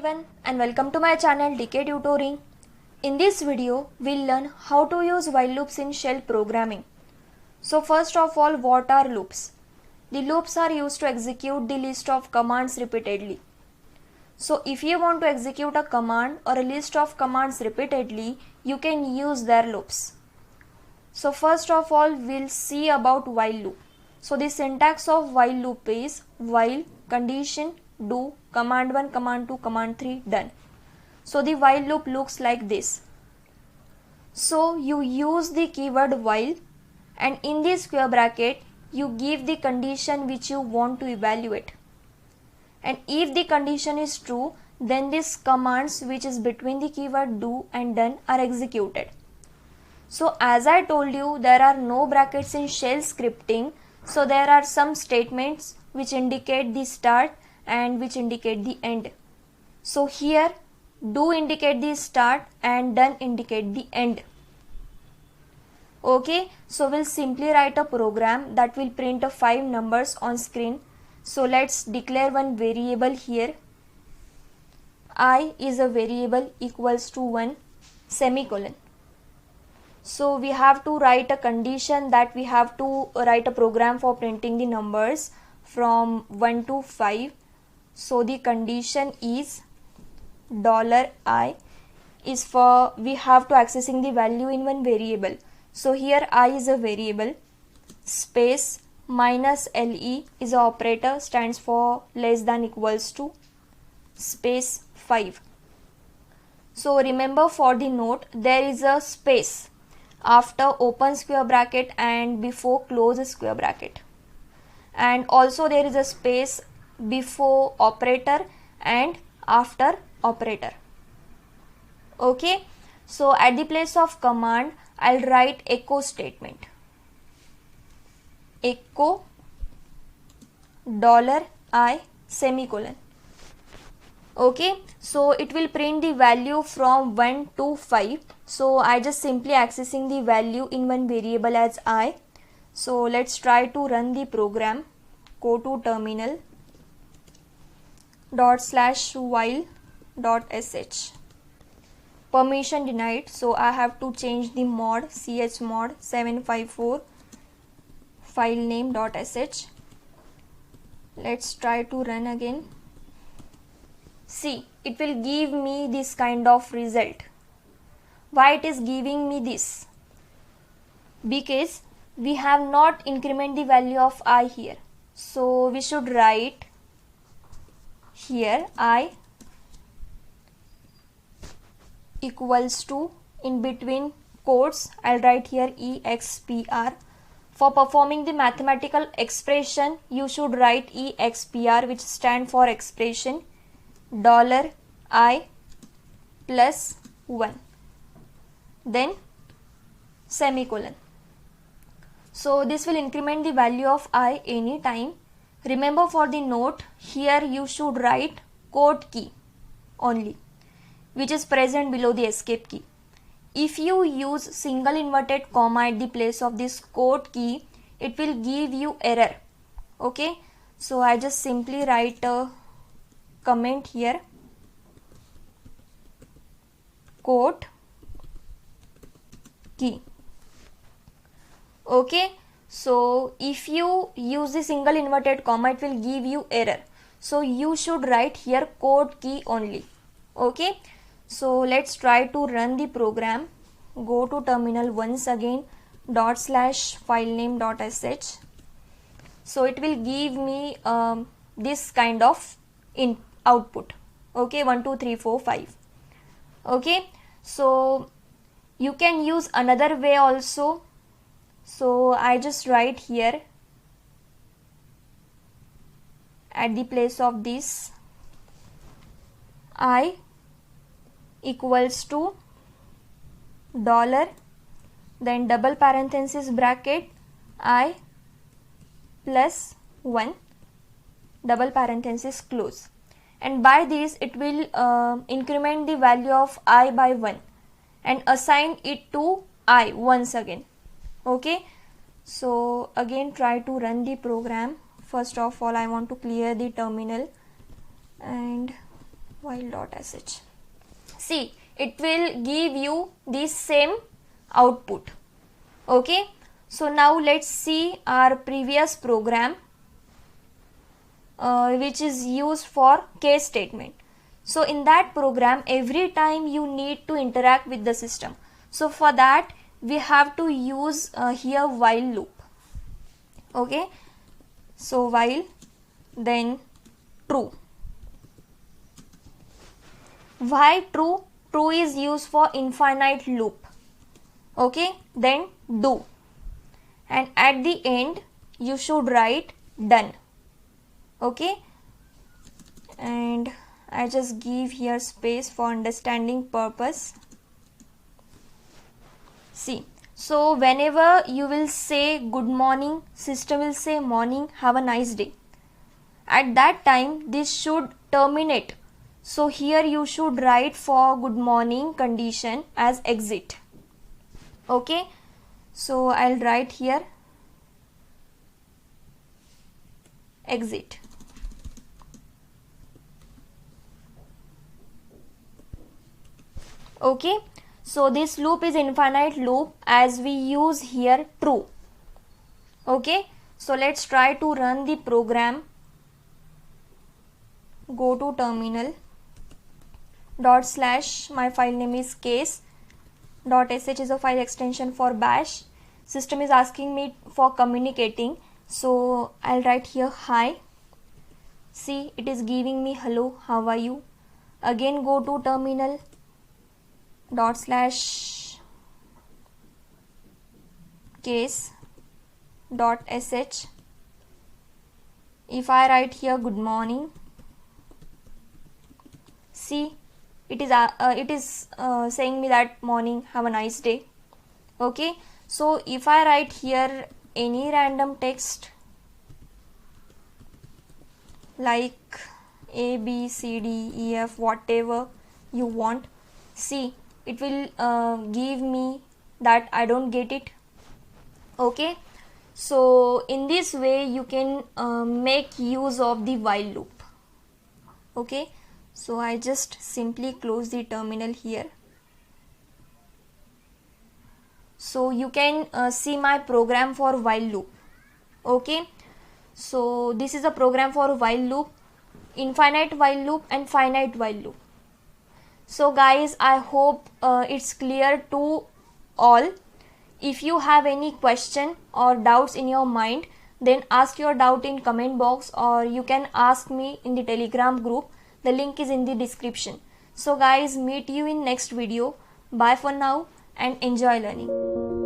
everyone and welcome to my channel DK Tutoring. In this video, we'll learn how to use while loops in shell programming. So first of all, what are loops? The loops are used to execute the list of commands repeatedly. So if you want to execute a command or a list of commands repeatedly, you can use their loops. So first of all, we'll see about while loop. So the syntax of while loop is while condition do command 1 command 2 command 3 done. So the while loop looks like this. So you use the keyword while and in the square bracket you give the condition which you want to evaluate, and if the condition is true, then these commands which is between the keyword do and done are executed. So as I told you, there are no brackets in shell scripting, so there are some statements which indicate the start and which indicate the end. So here do indicate the start and done indicate the end. Okay, so we'll simply write a program that will print 5 numbers on screen. So let's declare one variable here. I is a variable equals to 1 semicolon. So we have to write a condition that we have to write a program for printing the numbers from 1 to 5. So the condition is $I is for we have to accessing the value in one variable. So here I is a variable, space minus LE is a operator, stands for less than equals to, space 5. So remember, for the note there is a space after open square bracket and before close square bracket, and also there is a space before operator and after operator. Okay, so at the place of command I'll write echo statement, echo $I semicolon. Okay, so it will print the value from 1 to 5. So I just simply accessing the value in one variable as I. So let's try to run the program. Go to terminal /while.sh. Permission denied, so I have to change the mod chmod 754 filename.sh. Let's try to run again. See, it will give me this kind of result. Why it is giving me this? Because we have not increment the value of I here. So we should write here I equals to, in between quotes I'll write here EXPR. For performing the mathematical expression you should write EXPR, which stand for expression $I plus 1, then semicolon. So this will increment the value of I any time. Remember, for the note here you should write quote key only, which is present below the escape key. If you use single inverted comma at the place of this quote key, it will give you error. Okay, so I just simply write a comment here, quote key. Okay, so if you use the single inverted comma, it will give you error. So you should write here quote key only. Okay, so let's try to run the program. Go to terminal once again, /filename.sh. So it will give me this kind of output. Okay, 1 2 3 4 5. Okay, so you can use another way also. So I just write here at the place of this I equals to $, then double parenthesis bracket I plus 1, double parenthesis close, and by this it will increment the value of I by 1 and assign it to I once again. Okay, so again try to run the program. First of all I want to clear the terminal and while.sh. See, it will give you the same output. Okay, so now let's see our previous program which is used for case statement. So in that program, every time you need to interact with the system, so for that we have to use here while loop. Okay, so while, then true. Why true? True is used for infinite loop. Okay, then do, and at the end you should write done. Okay, and I just give here space for understanding purpose. See, so whenever you will say good morning, system will say morning, have a nice day. At that time this should terminate. So here you should write for good morning condition as exit. Okay, so I'll write here exit. Okay, so this loop is infinite loop as we use here true. Okay, so let's try to run the program. Go to terminal, /, my file name is case.sh is a file extension for bash. System is asking me for communicating, so I'll write here hi. See, it is giving me hello, how are you. Again go to terminal, /, case.sh. If I write here good morning, see, it is saying me that morning, have a nice day. Okay, so if I write here any random text like A, B, C, D, E, F, whatever you want, see, it will give me that I don't get it. Okay, so in this way you can make use of the while loop. Okay, so I just simply close the terminal here. So you can see my program for while loop. Okay, so this is a program for while loop, infinite while loop and finite while loop. So guys, I hope it's clear to all. If you have any question or doubts in your mind, then ask your doubt in comment box, or you can ask me in the Telegram group. The link is in the description. So guys, meet you in next video. Bye for now and enjoy learning.